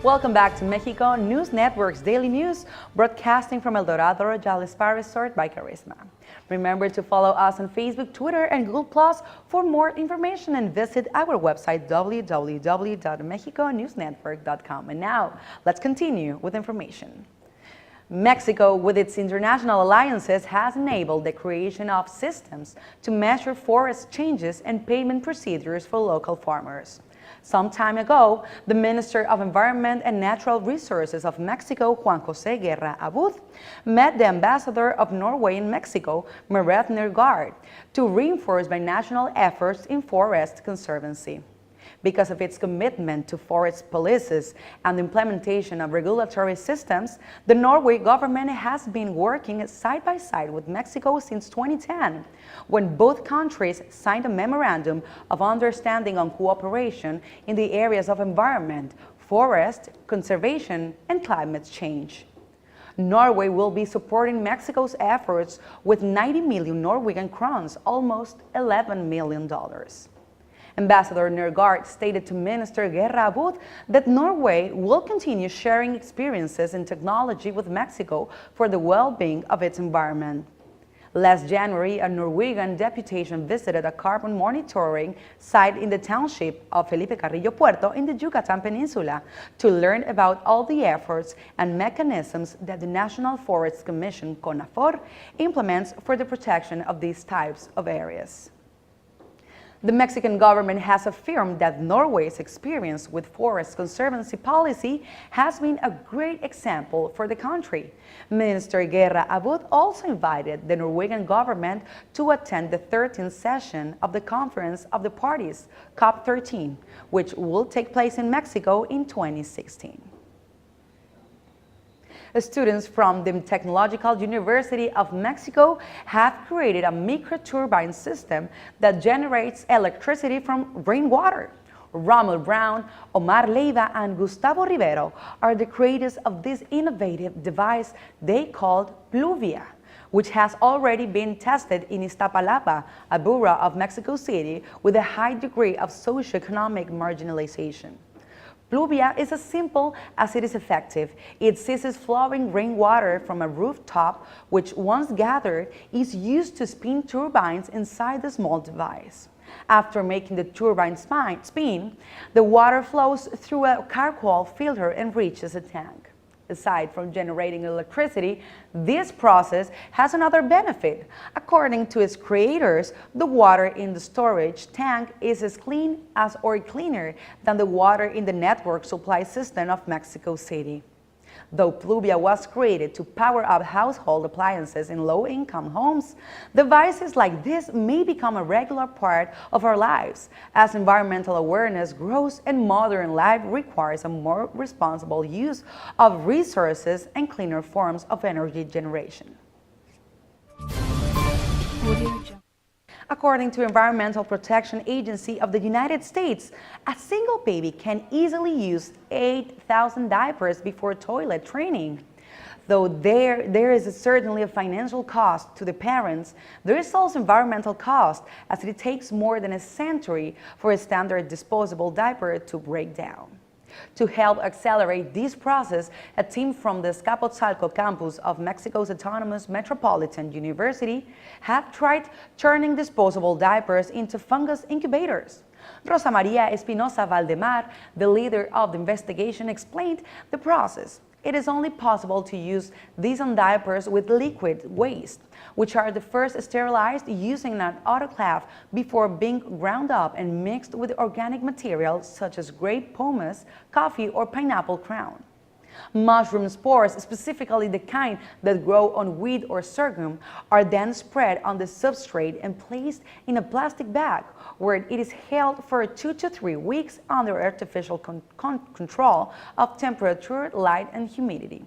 Welcome back to Mexico News Network's Daily News, broadcasting from El Dorado Royal Spa Resort by Carisma. Remember to follow us on Facebook, Twitter, and Google Plus for more information, and visit our website www.mexiconewsnetwork.com. And now, let's continue with information. Mexico, with its international alliances, has enabled the creation of systems to measure forest changes and payment procedures for local farmers. Some time ago, the Minister of Environment and Natural Resources of Mexico, Juan José Guerra Abud, met the Ambassador of Norway in Mexico, Meret Nergard, to reinforce binational efforts in forest conservancy. Because of its commitment to forest policies and the implementation of regulatory systems, the Norway government has been working side by side with Mexico since 2010, when both countries signed a memorandum of understanding on cooperation in the areas of environment, forest conservation, and climate change. Norway will be supporting Mexico's efforts with 90 million Norwegian crowns, almost $11 million. Ambassador Nergard stated to Minister Guerra Abud that Norway will continue sharing experiences and technology with Mexico for the well-being of its environment. Last January, a Norwegian deputation visited a carbon monitoring site in the township of Felipe Carrillo Puerto in the Yucatan Peninsula to learn about all the efforts and mechanisms that the National Forest Commission, CONAFOR, implements for the protection of these types of areas. The Mexican government has affirmed that Norway's experience with forest conservancy policy has been a great example for the country. Minister Guerra Abud also invited the Norwegian government to attend the 13th session of the Conference of the Parties, COP13, which will take place in Mexico in 2016. Students from the Technological University of Mexico have created a microturbine system that generates electricity from rainwater. Rommel Brown, Omar Leiva, and Gustavo Rivero are the creators of this innovative device they called Pluvia, which has already been tested in Iztapalapa, a borough of Mexico City with a high degree of socioeconomic marginalization. Pluvia is as simple as it is effective. It seizes flowing rainwater from a rooftop, which once gathered is used to spin turbines inside the small device. After making the turbine spin, the water flows through a charcoal filter and reaches a tank. Aside from generating electricity, this process has another benefit. According to its creators, the water in the storage tank is as clean as or cleaner than the water in the network supply system of Mexico City. Though Pluvia was created to power up household appliances in low-income homes, devices like this may become a regular part of our lives as environmental awareness grows and modern life requires a more responsible use of resources and cleaner forms of energy generation. According to Environmental Protection Agency of the United States, a single baby can easily use 8,000 diapers before toilet training. Though there is certainly a financial cost to the parents, there is also environmental cost, as it takes more than a century for a standard disposable diaper to break down. To help accelerate this process, a team from the Azcapotzalco campus of Mexico's Autonomous Metropolitan University have tried turning disposable diapers into fungus incubators. Rosa Maria Espinosa Valdemar, the leader of the investigation, explained the process. It is only possible to use these on diapers with liquid waste, which are the first sterilized using an autoclave before being ground up and mixed with organic materials such as grape pomace, coffee, or pineapple crown. Mushroom spores, specifically the kind that grow on wheat or sorghum, are then spread on the substrate and placed in a plastic bag where it is held for 2 to 3 weeks under artificial control of temperature, light, and humidity.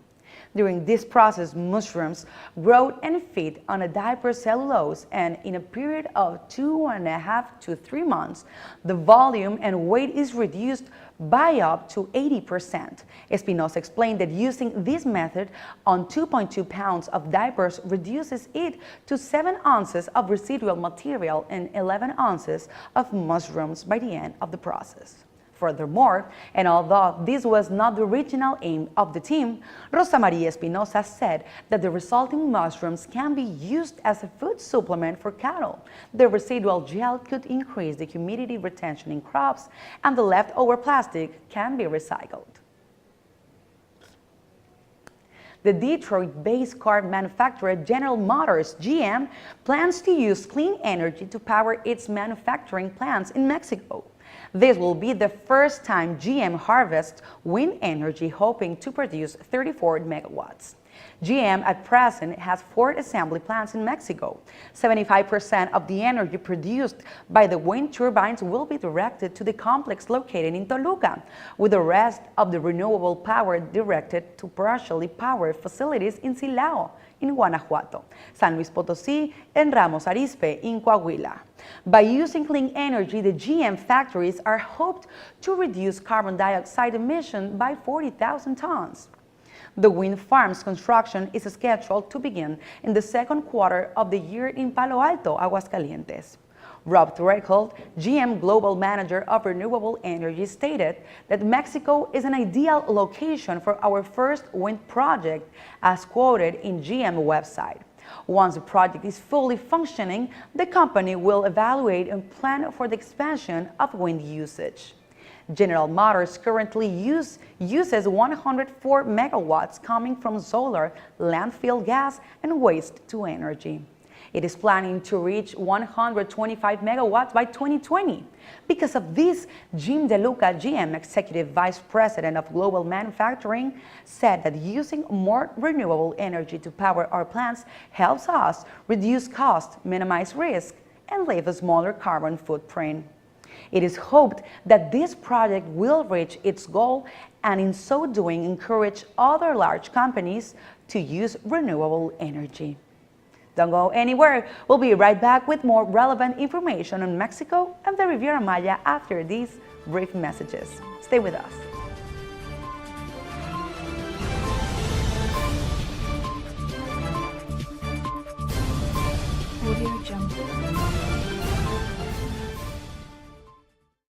During this process, mushrooms grow and feed on a diaper cellulose, and in a period of 2.5 to 3 months, the volume and weight is reduced by up to 80%. Espinosa explained that using this method on 2.2 pounds of diapers reduces it to 7 ounces of residual material and 11 ounces of mushrooms by the end of the process. Furthermore, and although this was not the original aim of the team, Rosa Maria Espinosa said that the resulting mushrooms can be used as a food supplement for cattle. The residual gel could increase the humidity retention in crops, and the leftover plastic can be recycled. The Detroit-based car manufacturer General Motors, GM, plans to use clean energy to power its manufacturing plants in Mexico. This will be the first time GM harvests wind energy, hoping to produce 34 megawatts. GM at present has 4 assembly plants in Mexico. 75% of the energy produced by the wind turbines will be directed to the complex located in Toluca, with the rest of the renewable power directed to partially powered facilities in Silao, in Guanajuato, San Luis Potosí, and Ramos Arizpe in Coahuila. By using clean energy, the GM factories are hoped to reduce carbon dioxide emission by 40,000 tons. The wind farm's construction is scheduled to begin in the second quarter of the year in Palo Alto, Aguascalientes. Rob Threadhill, GM Global Manager of Renewable Energy, stated that Mexico is an ideal location for our first wind project, as quoted in GM website. Once the project is fully functioning, the company will evaluate and plan for the expansion of wind usage. General Motors currently uses 104 megawatts coming from solar, landfill gas, and waste-to-energy. It is planning to reach 125 megawatts by 2020. Because of this, Jim DeLuca, GM Executive Vice President of Global Manufacturing, said that using more renewable energy to power our plants helps us reduce costs, minimize risk, and leave a smaller carbon footprint. It is hoped that this project will reach its goal and in so doing encourage other large companies to use renewable energy. Don't go anywhere. We'll be right back with more relevant information on Mexico and the Riviera Maya after these brief messages. Stay with us.